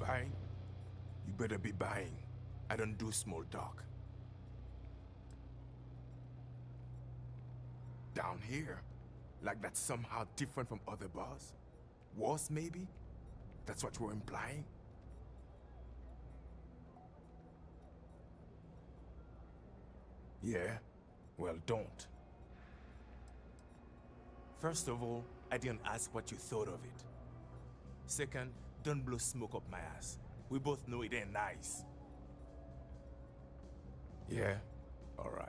Buying? You better be buying. I don't do small talk. Down here? Like that's somehow different from other bars? Worse, maybe? That's what you're implying? Yeah? Well, don't. First of all, I didn't ask what you thought of it. Second, don't blow smoke up my ass. We both know it ain't nice. Yeah? Alright.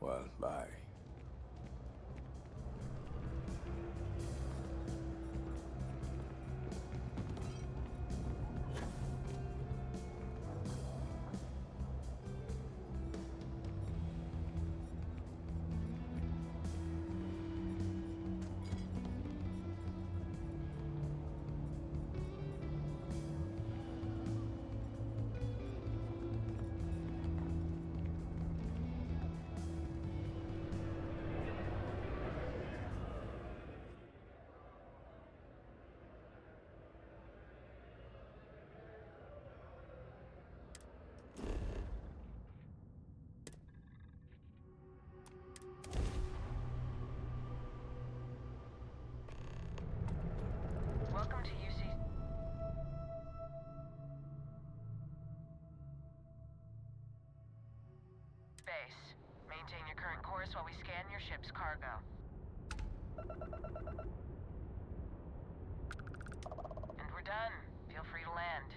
Well, bye. Welcome to UC. Base. Maintain your current course while we scan your ship's cargo. And we're done. Feel free to land.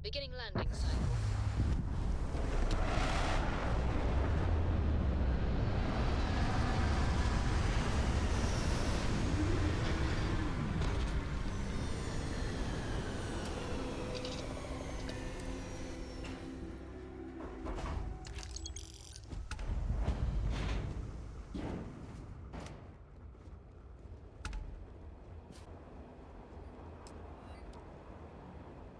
Beginning landing cycle.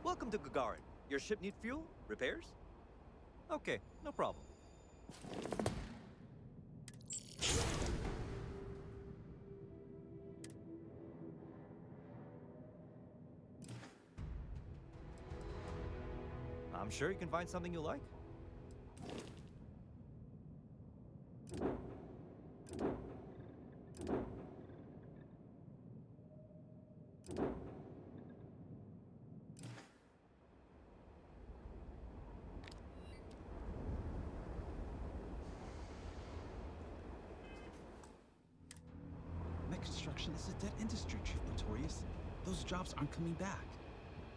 Welcome to Gagarin. Your ship need fuel? Repairs? Okay, no problem. I'm sure you can find something you like. Mech construction is a dead industry, Chief Pretorius. Those jobs aren't coming back.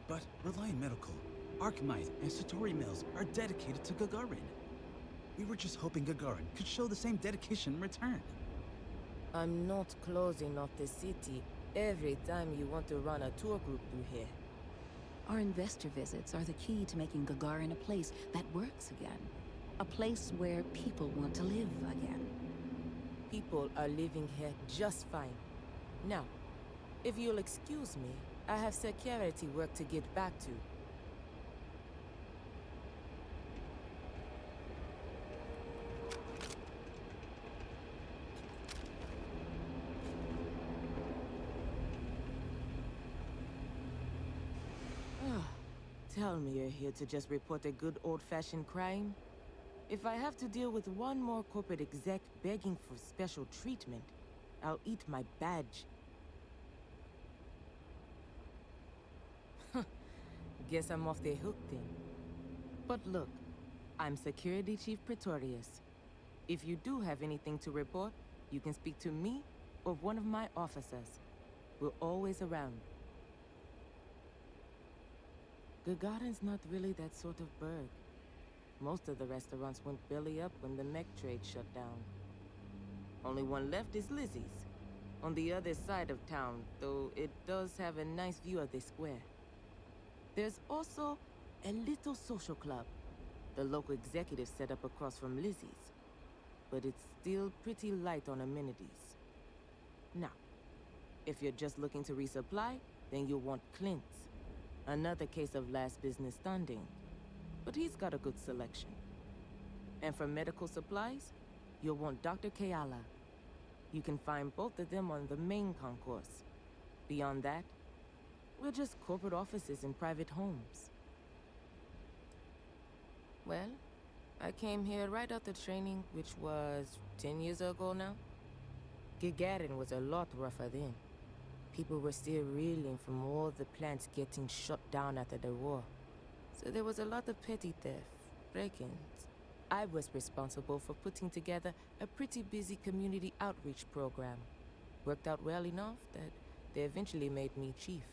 But Reliant Medical, Archmite, and Satori Mills are dedicated to Gagarin. We were just hoping Gagarin could show the same dedication in return. I'm not closing off the city every time you want to run a tour group through here. Our investor visits are the key to making Gagarin a place that works again. A place where people want to live again. People are living here just fine. Now, if you'll excuse me, I have security work to get back to. Tell me you're here to just report a good old-fashioned crime? If I have to deal with one more corporate exec begging for special treatment, I'll eat my badge. Guess I'm off the hook then. But look, I'm Security Chief Pretorius. If you do have anything to report, you can speak to me or one of my officers. We're always around. Gagarin's not really that sort of burg. Most of the restaurants went belly up when the Mech trade shut down. Only one left is Lizzy's, on the other side of town, though it does have a nice view of the square. There's also a little social club the local executive set up across from Lizzy's, but it's still pretty light on amenities. Now, if you're just looking to resupply, then you'll want Clint's. Another case of last business standing, but he's got a good selection. And for medical supplies, you'll want Dr. Keala. You can find both of them on the main concourse. Beyond that, we're just corporate offices and private homes. Well, I came here right after training, which was 10 years ago now. Gagarin was a lot rougher then. People were still reeling from all the plants getting shut down after the war. So there was a lot of petty theft, break-ins. I was responsible for putting together a pretty busy community outreach program. Worked out well enough that they eventually made me chief.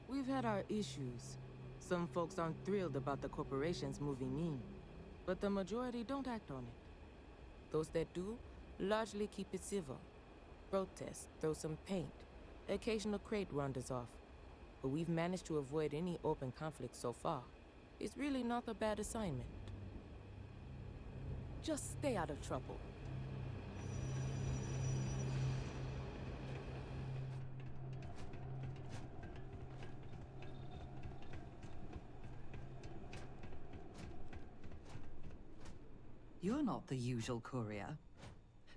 We've had our issues. Some folks aren't thrilled about the corporations moving in, but the majority don't act on it. Those that do largely keep it civil. Protest, throw some paint, occasional crate wanders off. But we've managed to avoid any open conflict so far. It's really not a bad assignment. Just stay out of trouble. You're not the usual courier.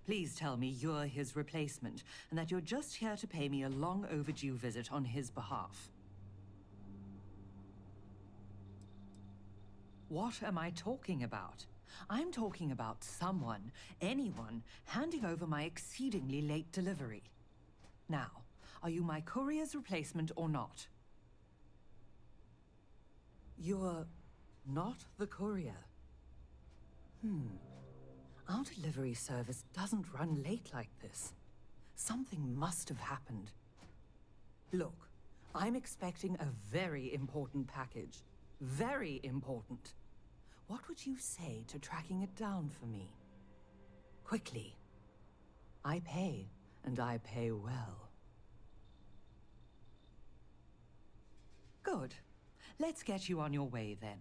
Please tell me you're his replacement, and that you're just here to pay me a long overdue visit on his behalf. What am I talking about? I'm talking about someone, anyone, handing over my exceedingly late delivery. Now, are you my courier's replacement or not? You're not the courier. Our delivery service doesn't run late like this. Something must have happened. Look, I'm expecting a very important package. Very important. What would you say to tracking it down for me? Quickly. I pay, and I pay well. Good. Let's get you on your way then.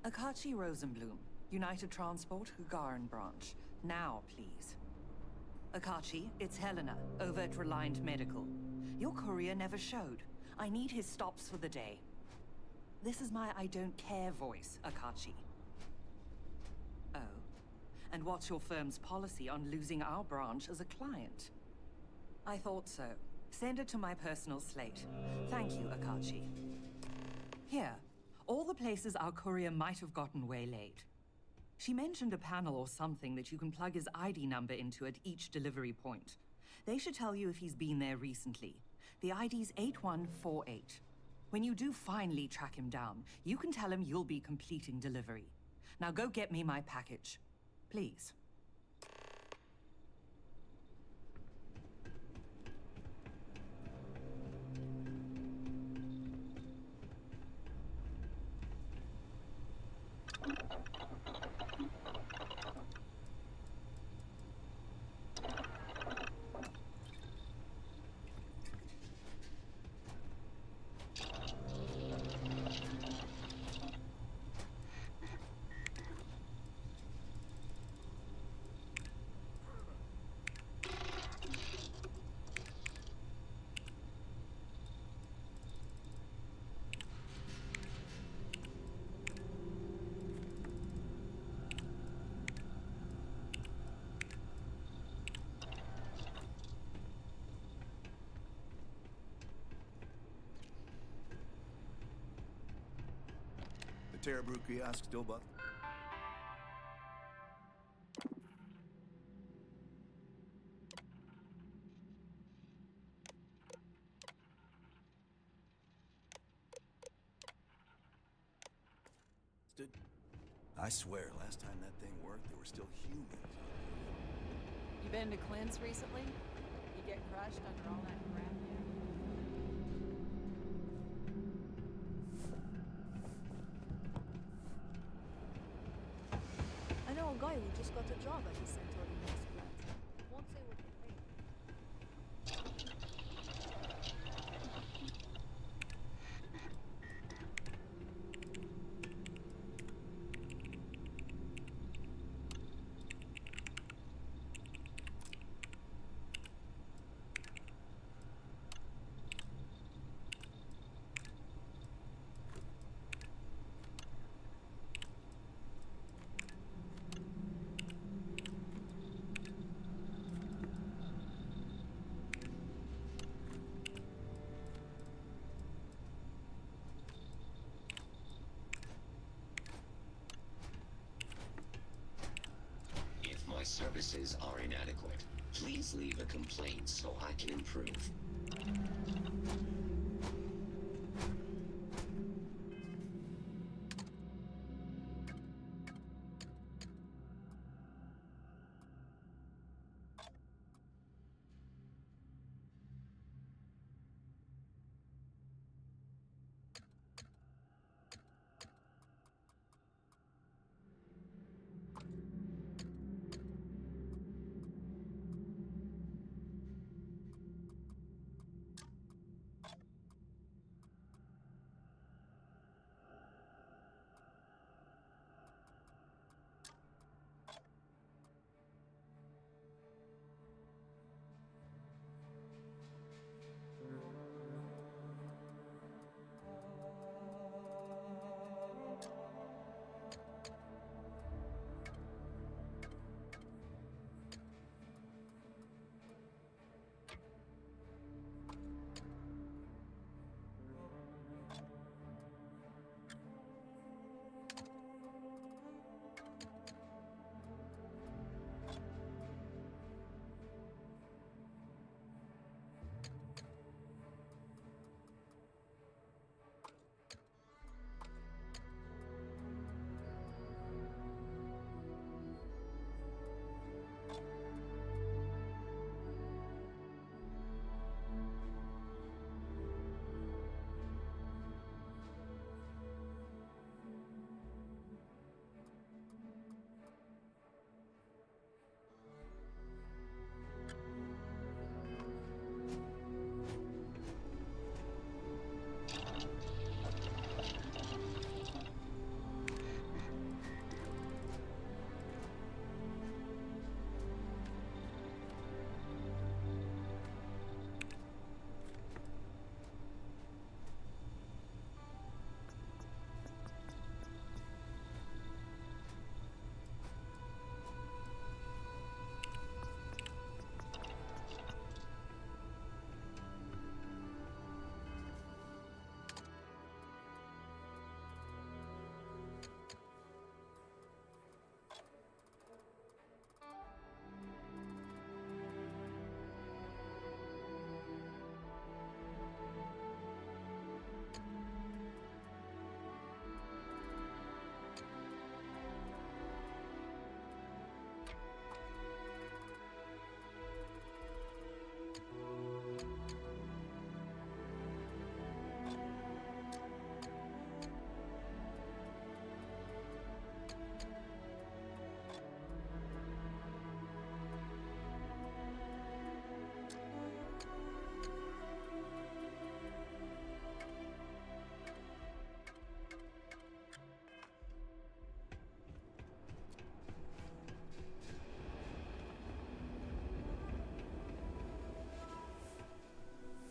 Akachi Rosenblum, United Transport, Gagarin branch. Now, please. Akachi, it's Helena, over at Reliant Medical. Your courier never showed. I need his stops for the day. This is my I don't care voice, Akachi. Oh. And what's your firm's policy on losing our branch as a client? I thought so. Send it to my personal slate. Thank you, Akachi. Here. All the places our courier might have gotten waylaid. She mentioned a panel or something that you can plug his ID number into at each delivery point. They should tell you if he's been there recently. The ID's 8148. When you do finally track him down, you can tell him you'll be completing delivery. Now go get me my package. Please. Terrabrew kiosk still buck? busted? I swear, last time that thing worked, there were still humans. You been to Clint's recently? You get crushed under all that crap yet? I know a guy who just got a job at the Centauri Nest plant. Won't say what they pay. My services are inadequate. Please leave a complaint so I can improve.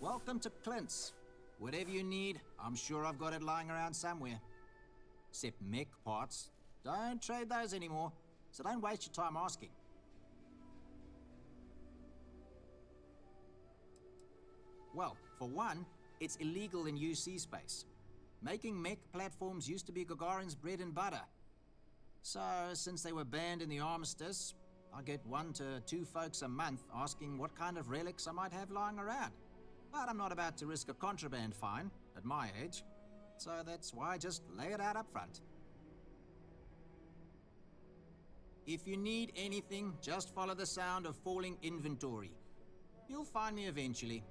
Welcome to Clint's. Whatever you need, I'm sure I've got it lying around somewhere. Except mech parts. Don't trade those anymore, so don't waste your time asking. Well, for one, it's illegal in UC space. Making mech platforms used to be Gagarin's bread and butter. So, since they were banned in the armistice, I get 1 to 2 folks a month asking what kind of relics I might have lying around. But I'm not about to risk a contraband fine at my age, so that's why I just lay it out up front. If you need anything, just follow the sound of falling inventory. You'll find me eventually.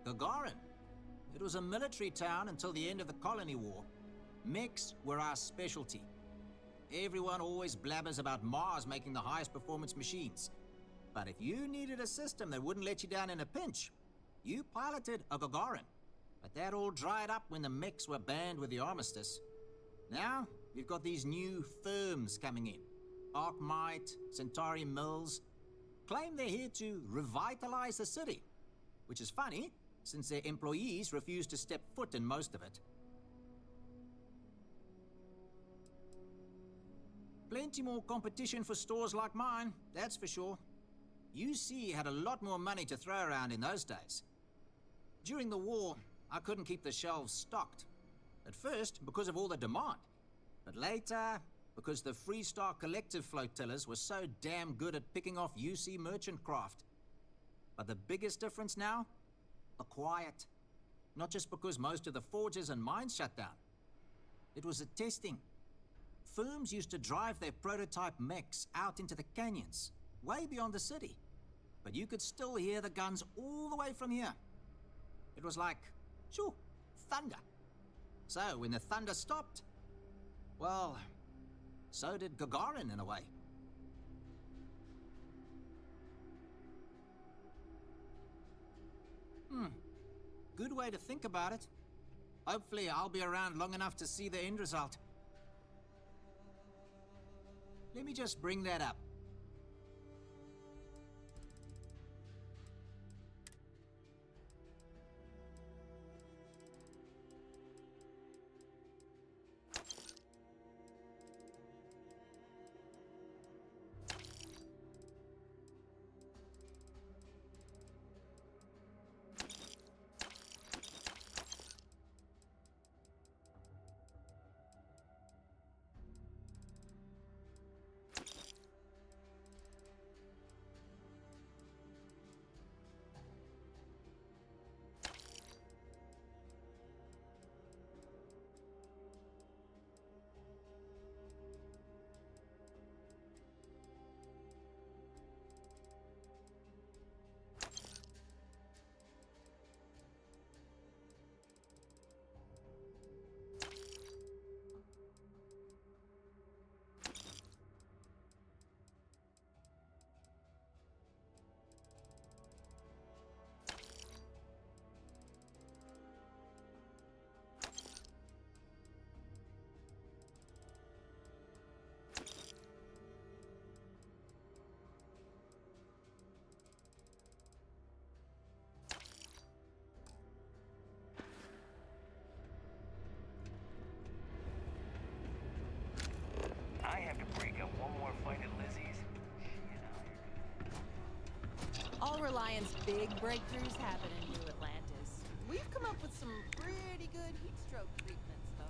Gagarin. It was a military town until the end of the Colony War. Mechs were our specialty. Everyone always blabbers about Mars making the highest performance machines. But if you needed a system that wouldn't let you down in a pinch, you piloted a Gagarin. But that all dried up when the Mechs were banned with the armistice. Now, we've got these new firms coming in. Arkmite, Centauri Mills. Claim they're here to revitalize the city. Which is funny, since their employees refuse to step foot in most of it. Plenty more competition for stores like mine, that's for sure. UC had a lot more money to throw around in those days. During the war, I couldn't keep the shelves stocked. At first, because of all the demand. But later, because the Freestar Collective flotillas were so damn good at picking off UC merchant craft. But the biggest difference now? The quiet. Not just because most of the forges and mines shut down. It was the testing. Firms used to drive their prototype mechs out into the canyons, way beyond the city. But you could still hear the guns all the way from here. It was like, shoo, thunder. So when the thunder stopped, well, so did Gagarin in a way. Good way to think about it. Hopefully I'll be around long enough to see the end result. Let me just bring that up. I have to break up one more fight at Lizzy's. All Reliant's big breakthroughs happen in New Atlantis. We've come up with some pretty good heat stroke treatments, though.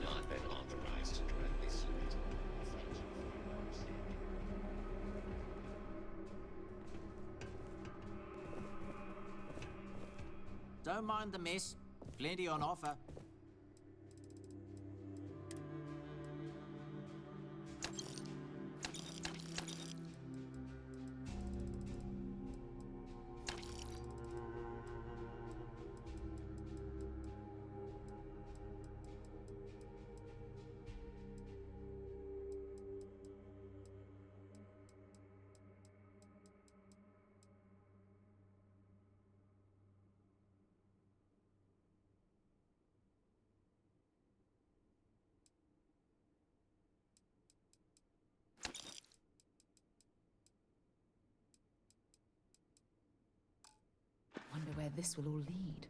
Not been authorized to directly submit. Thank you for your understanding. Don't mind the mess. Plenty on offer. where this will all lead.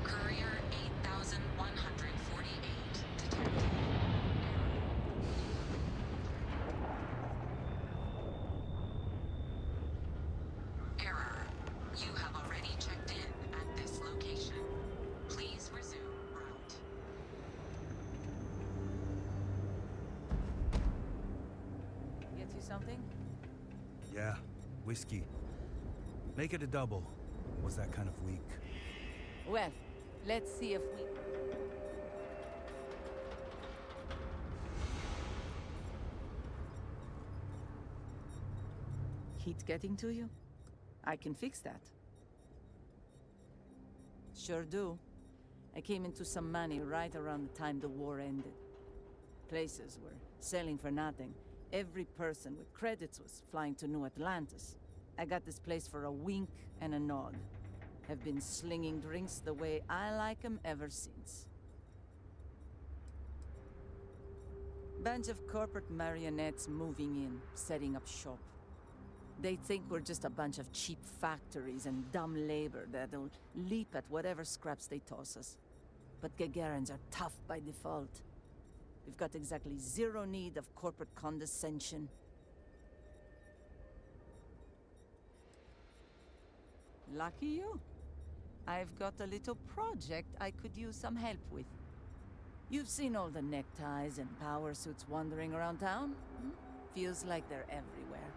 Courier 8148 detected. Error. You have already checked in at this location. Please resume route. Get you something? Yeah, whiskey. Make it a double. Was that kind of weak? Well, let's see if we... Heat getting to you? I can fix that. Sure do. I came into some money right around the time the war ended. Places were selling for nothing. Every person with credits was flying to New Atlantis. I got this place for a wink and a nod. Have been slinging drinks the way I like 'em ever since. Bunch of corporate marionettes moving in, setting up shop. They think we're just a bunch of cheap factories and dumb labor that'll leap at whatever scraps they toss us. But Gagarins are tough by default. We've got exactly zero need of corporate condescension. Lucky you. I've got a little project I could use some help with. You've seen all the neckties and power suits wandering around town? Feels like they're everywhere.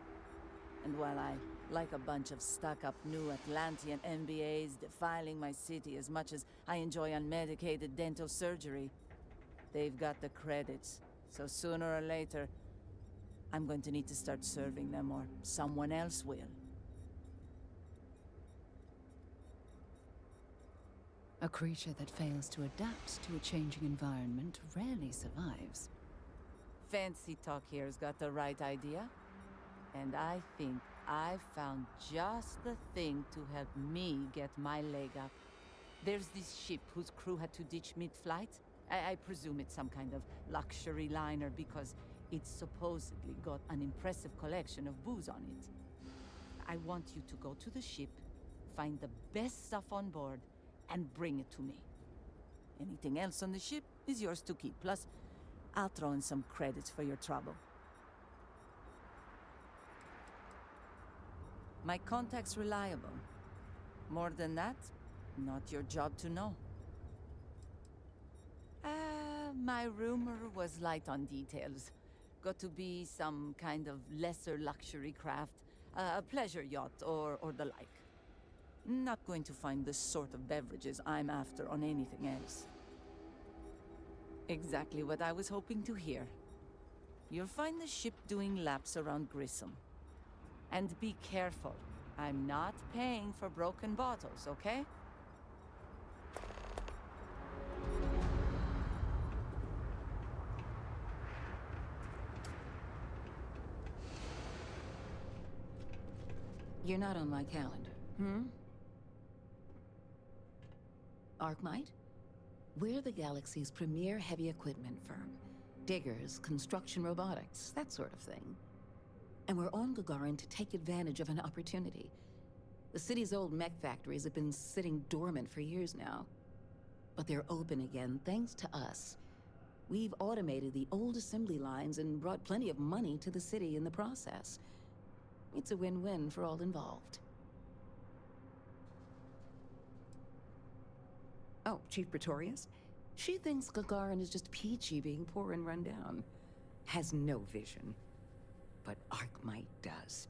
And while I like a bunch of stuck-up New Atlantean MBAs defiling my city as much as I enjoy unmedicated dental surgery, they've got the credits, so sooner or later, I'm going to need to start serving them, or someone else will. A creature that fails to adapt to a changing environment rarely survives. Fancy Talk here's got the right idea. And I think I've found just the thing to help me get my leg up. There's this ship whose crew had to ditch mid-flight. I presume it's some kind of luxury liner because it's supposedly got an impressive collection of booze on it. I want you to go to the ship, find the best stuff on board, and bring it to me. Anything else on the ship is yours to keep. Plus, I'll throw in some credits for your trouble. My contact's reliable. More than that, not your job to know. My rumor was light on details. Got to be some kind of lesser luxury craft, a pleasure yacht or the like. Not going to find the sort of beverages I'm after on anything else. Exactly what I was hoping to hear. You'll find the ship doing laps around Grissom. And be careful. I'm not paying for broken bottles, okay? You're not on my calendar. Arkmite? We're the galaxy's premier heavy equipment firm. Diggers, construction robotics, that sort of thing. And we're on Gagarin to take advantage of an opportunity. The city's old mech factories have been sitting dormant for years now. But they're open again thanks to us. We've automated the old assembly lines and brought plenty of money to the city in the process. It's a win-win for all involved. Oh, Chief Pretorius? She thinks Gagarin is just peachy being poor and run down. Has no vision. But Arkmite does.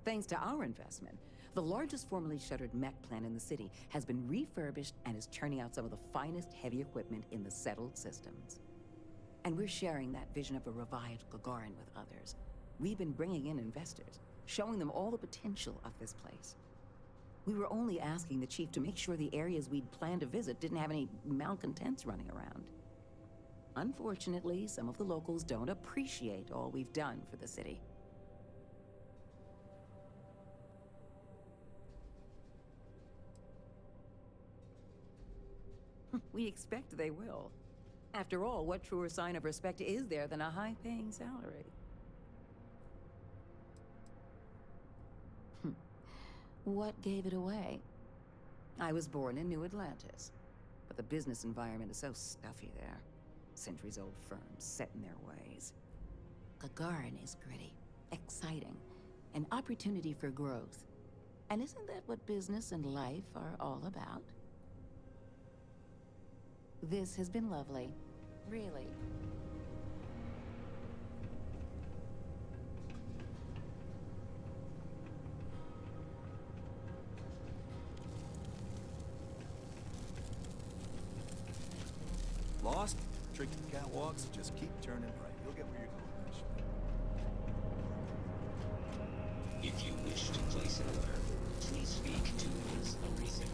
Thanks to our investment, The largest formerly shuttered mech plant in the city has been refurbished and is churning out some of the finest heavy equipment in the settled systems. And we're sharing that vision of a revived Gagarin with others. We've been bringing in investors, showing them all the potential of this place. We were only asking the chief to make sure the areas we'd planned to visit didn't have any malcontents running around. Unfortunately, some of the locals don't appreciate all we've done for the city. We expect they will. After all, what truer sign of respect is there than a high-paying salary? What gave it away? I was born in New Atlantis, but the business environment is so stuffy there. Centuries-old firms set in their ways. Gagarin is gritty, exciting, an opportunity for growth. And isn't that what business and life are all about? This has been lovely. Really. Lost? Tricky catwalks, just keep turning right. You'll get where you're going eventually. If you wish to place an order, please speak to Ms. Ariesen.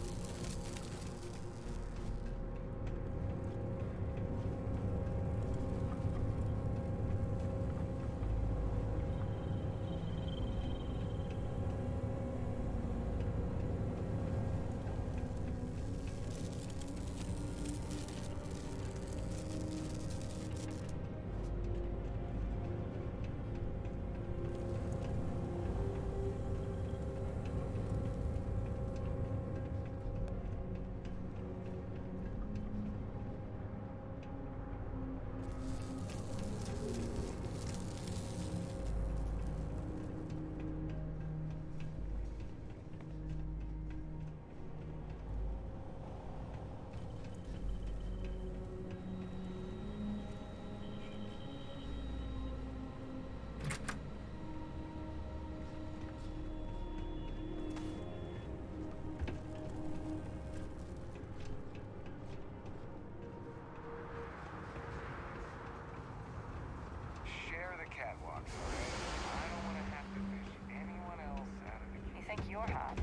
Catwalks, alright? I don't want to have to fish anyone else out of the queue. You think you're hot?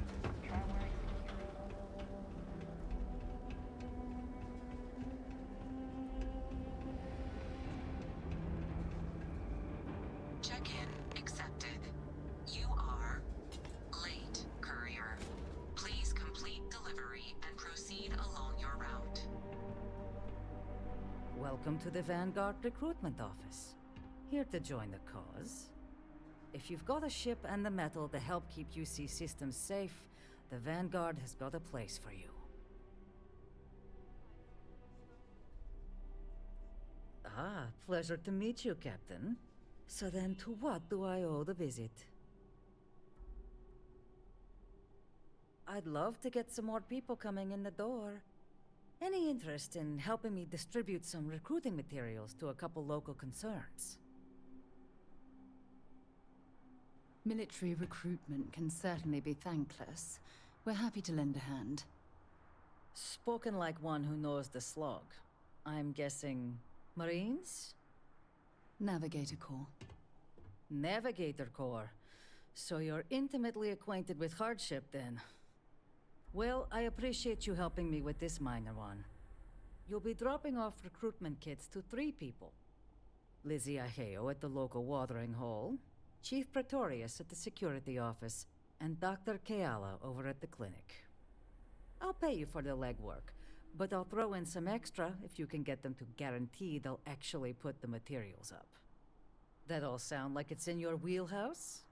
Try wearing Check-in accepted. You are late, Courier. Please complete delivery and proceed along your route. Welcome to the Vanguard Recruitment Office. Here to join the cause. If you've got a ship and the metal to help keep UC systems safe, the Vanguard has got a place for you. Ah, pleasure to meet you, Captain. So then, to what do I owe the visit? I'd love to get some more people coming in the door. Any interest in helping me distribute some recruiting materials to a couple local concerns? Military recruitment can certainly be thankless. We're happy to lend a hand. Spoken like one who knows the slog. I'm guessing Marines? Navigator Corps. Navigator Corps. So you're intimately acquainted with hardship, then. Well, I appreciate you helping me with this minor one. You'll be dropping off recruitment kits to 3 people. Lizzy Ajello at the local watering hole, Chief Pretorius at the security office, and Dr. Keala over at the clinic. I'll pay you for the legwork, but I'll throw in some extra if you can get them to guarantee they'll actually put the materials up. That all sound like it's in your wheelhouse?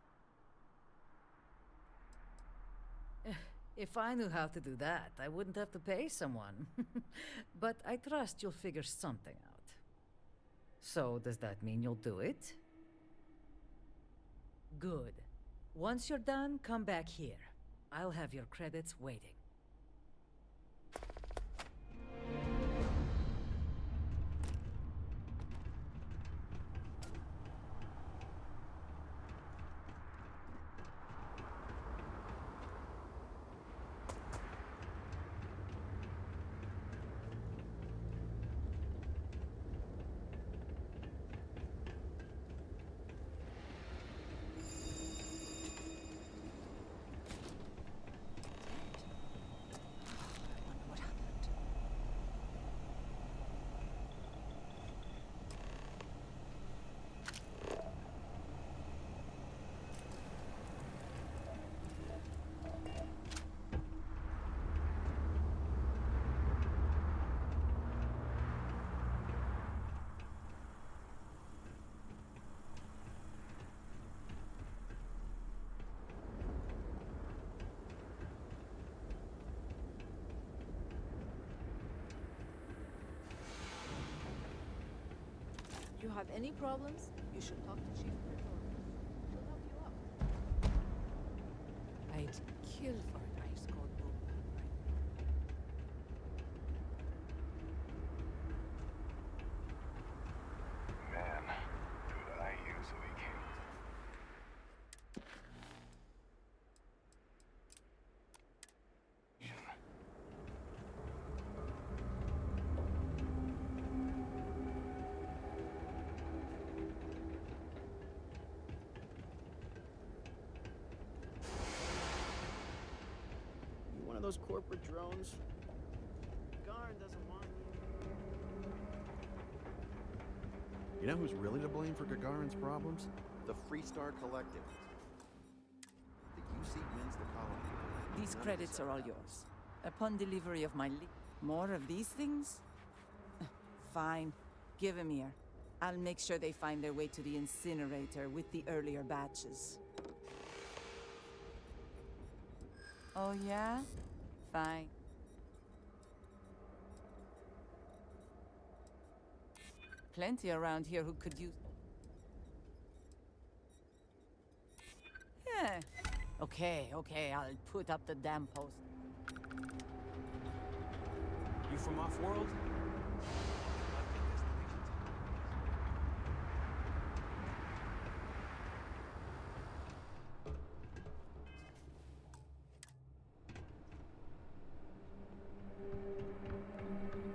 If I knew how to do that, I wouldn't have to pay someone. But I trust you'll figure something out. So, does that mean you'll do it? Good. Once you're done, come back here. I'll have your credits waiting. you have any problems, you should talk to Chief Pretorius. He'll help you out. I'd kill for a nice cold book. Man, could I use a weekend? You one of those corporate drones? Gagarin doesn't want you. You know who's really to blame for Gagarin's problems? The Freestar Collective. The UC wins the colony. These credits are all yours. Upon delivery of my more of these things? Fine. Give them here. I'll make sure they find their way to the incinerator with the earlier batches. Oh, yeah? Fine. Plenty around here who could use... Yeah. Okay, I'll put up the damn post. You from off-world?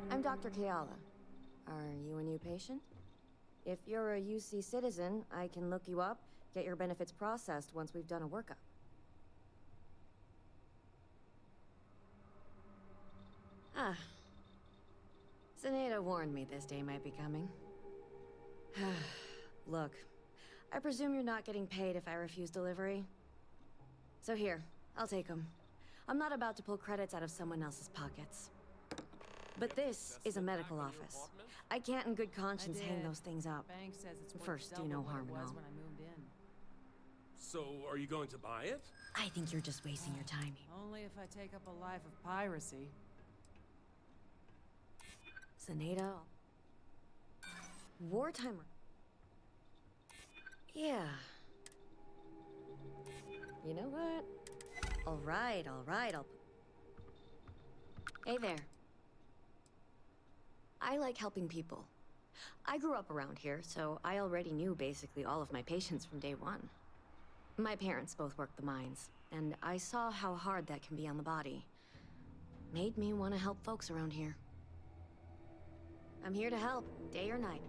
I'm Dr. Keala. Are you a new patient? If you're a UC citizen, I can look you up, get your benefits processed once we've done a workup. Ah. Zinaida warned me this day might be coming. Look, I presume you're not getting paid if I refuse delivery. So here, I'll take them. I'm not about to pull credits out of someone else's pockets. But this is a medical office. I can't in good conscience hang those things up. Bank says it's First, do no harm and all. when I moved in. So, are you going to buy it? I think you're just wasting your time here. Only if I take up a life of piracy. Zinaida. Wartime. Yeah. You know what? All right, I'll... Hey there. I like helping people. I grew up around here, so I already knew basically all of my patients from day one. My parents both worked the mines, and I saw how hard that can be on the body. Made me want to help folks around here. I'm here to help, day or night.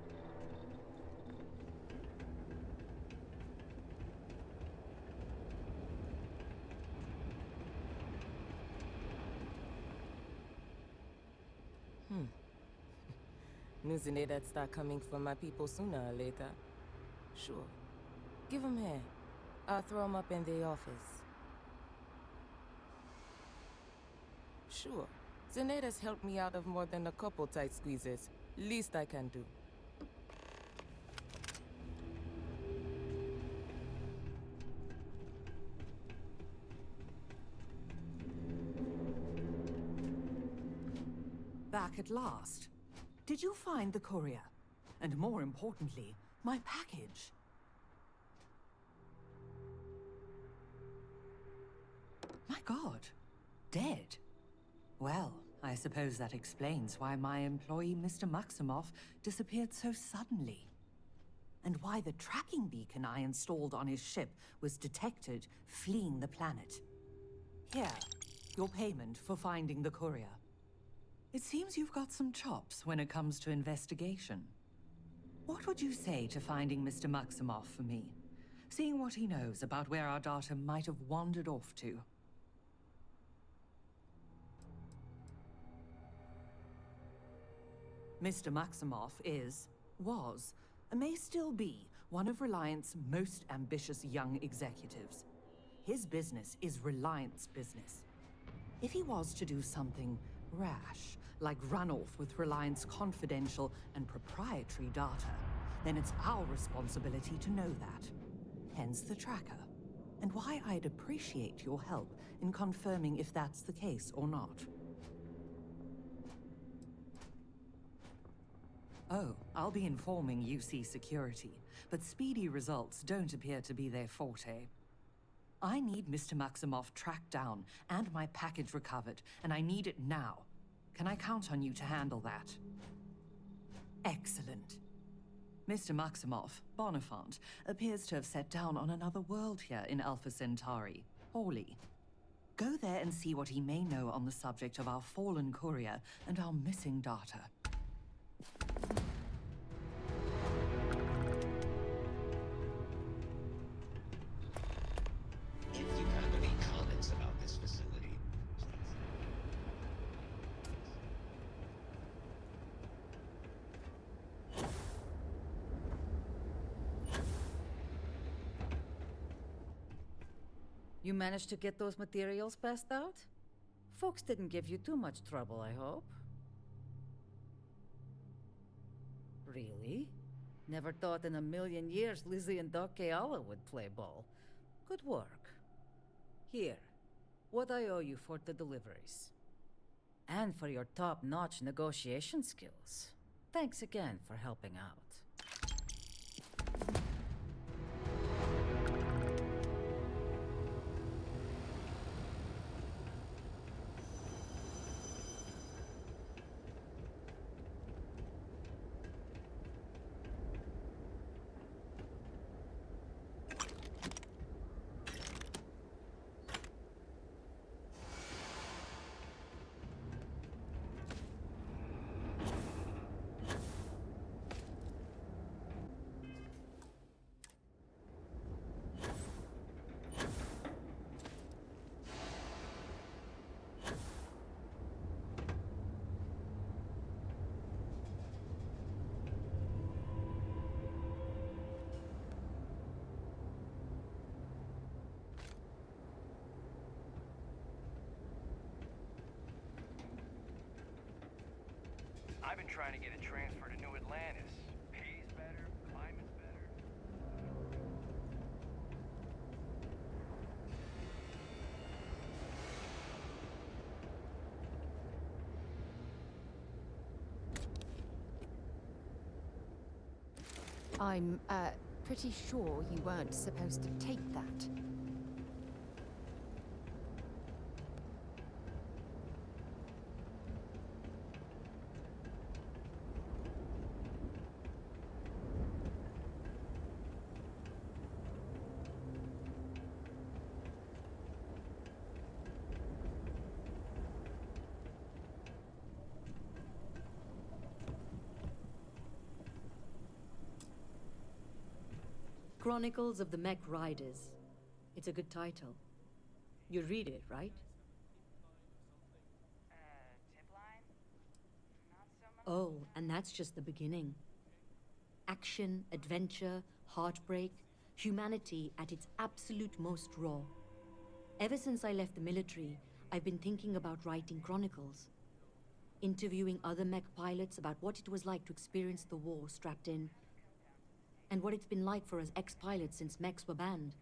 Knew Zinaida'd start coming for my people sooner or later. Sure. Give them here. I'll throw them up in the office. Sure. Zinaida's helped me out of more than a couple tight squeezes. Least I can do. Back at last. Did you find the courier? And more importantly, my package? My God, dead. Well, I suppose that explains why my employee, Mr. Maximoff, disappeared so suddenly. And why the tracking beacon I installed on his ship was detected fleeing the planet. Here, your payment for finding the courier. It seems you've got some chops when it comes to investigation. What would you say to finding Mr. Maximoff for me? Seeing what he knows about where our data might have wandered off to. Mr. Maximoff was, and may still be, one of Reliant's most ambitious young executives. His business is Reliant's business. If he was to do something rash, like run off with Reliant's confidential and proprietary data, then it's our responsibility to know that. Hence the tracker, and why I'd appreciate your help in confirming if that's the case or not. Oh, I'll be informing UC security, but speedy results don't appear to be their forte. I need Mr. Maximoff tracked down and my package recovered, and I need it now. Can I count on you to handle that? Excellent. Mr. Maximoff, Bonifant, appears to have set down on another world here in Alpha Centauri, Orly. Go there and see what he may know on the subject of our fallen courier and our missing data. If you have any comments about this facility, You managed to get those materials passed out? Folks didn't give you too much trouble, I hope. Really? Never thought in a million years Lizzy and Doc Keala would play ball. Good work. Here, what I owe you for the deliveries. And for your top-notch negotiation skills. Thanks again for helping out. I've been trying to get a transfer to New Atlantis. Pays better, climate's better. I'm, pretty sure you weren't supposed to take that. Chronicles of the Mech Riders. It's a good title. You'd read it, right? Oh, and that's just the beginning. Action, adventure, heartbreak, humanity at its absolute most raw. Ever since I left the military, I've been thinking about writing chronicles. Interviewing other mech pilots about what it was like to experience the war strapped in, and what it's been like for us ex-pilots since mechs were banned.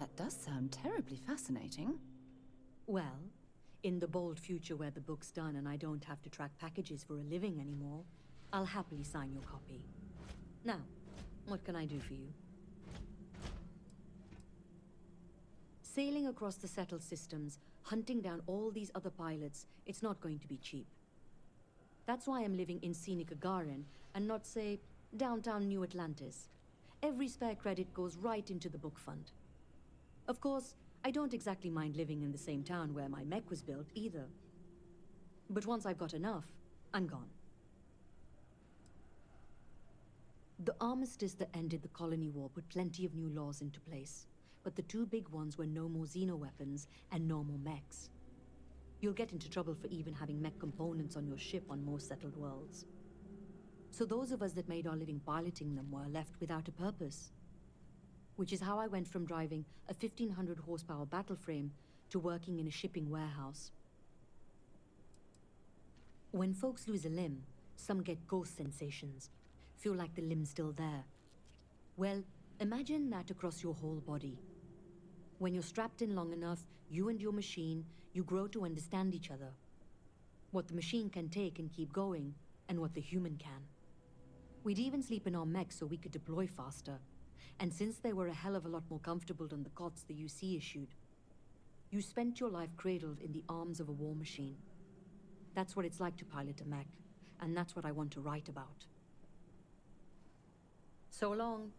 That does sound terribly fascinating. Well, in the bold future where the book's done and I don't have to track packages for a living anymore, I'll happily sign your copy. Now, what can I do for you? Sailing across the settled systems, hunting down all these other pilots, it's not going to be cheap. That's why I'm living in scenic Gagarin and not, say, downtown New Atlantis. Every spare credit goes right into the book fund. Of course, I don't exactly mind living in the same town where my mech was built either. But once I've got enough, I'm gone. The armistice that ended the colony war put plenty of new laws into place, but the two big ones were no more xeno-weapons and no more mechs. You'll get into trouble for even having mech components on your ship on most settled worlds. So those of us that made our living piloting them were left without a purpose. Which is how I went from driving a 1,500 horsepower battle frame to working in a shipping warehouse. When folks lose a limb, some get ghost sensations, feel like the limb's still there. Well, imagine that across your whole body. When you're strapped in long enough, you and your machine, you grow to understand each other. What the machine can take and keep going, and what the human can. We'd even sleep in our mechs so we could deploy faster. And since they were a hell of a lot more comfortable than the cots the UC issued, you spent your life cradled in the arms of a war machine. That's what it's like to pilot a mech, and that's what I want to write about. So long.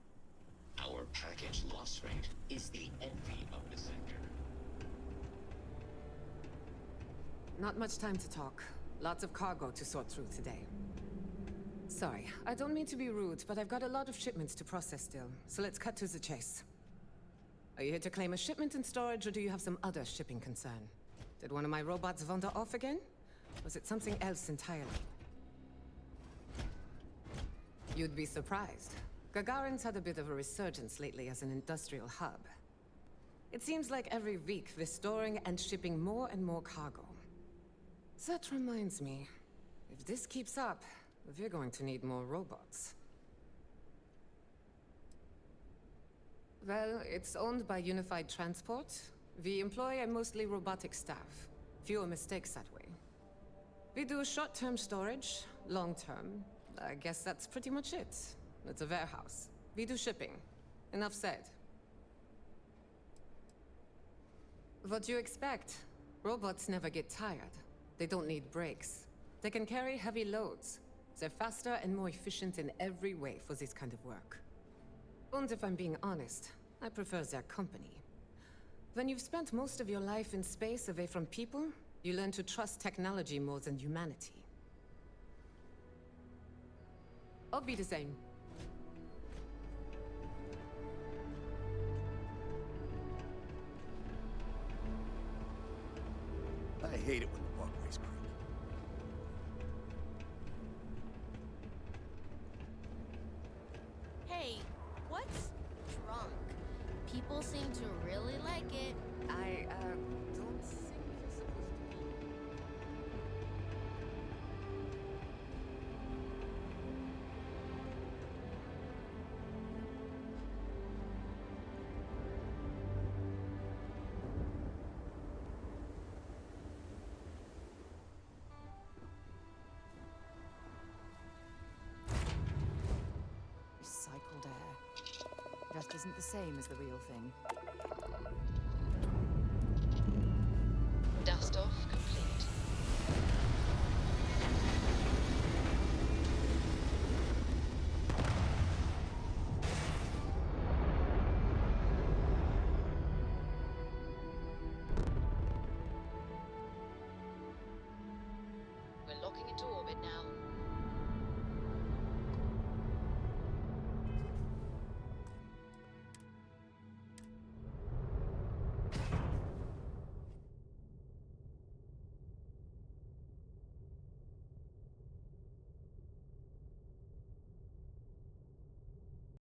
Our package loss rate is the envy of the sector. Not much time to talk. Lots of cargo to sort through today. Sorry, I don't mean to be rude, but I've got a lot of shipments to process still, so let's cut to the chase. Are you here to claim a shipment in storage, or do you have some other shipping concern? Did one of my robots wander off again? Was it something else entirely? You'd be surprised. Gagarin's had a bit of a resurgence lately as an industrial hub. It seems like every week they're storing and shipping more and more cargo. That reminds me, if this keeps up, we're going to need more robots. Well, it's owned by Unified Transport. We employ a mostly robotic staff. Fewer mistakes that way. We do short-term storage, long-term. I guess that's pretty much it. It's a warehouse. We do shipping. Enough said. What do you expect? Robots never get tired. They don't need breaks. They can carry heavy loads. They're faster and more efficient in every way for this kind of work. And if I'm being honest, I prefer their company. When you've spent most of your life in space away from people, you learn to trust technology more than humanity. I'll be the same. I hate it when the walkways creak. Hey, what's drunk? People seem to really like it. I, don't think you're supposed to be. Recycled air. Just isn't the same as the real thing.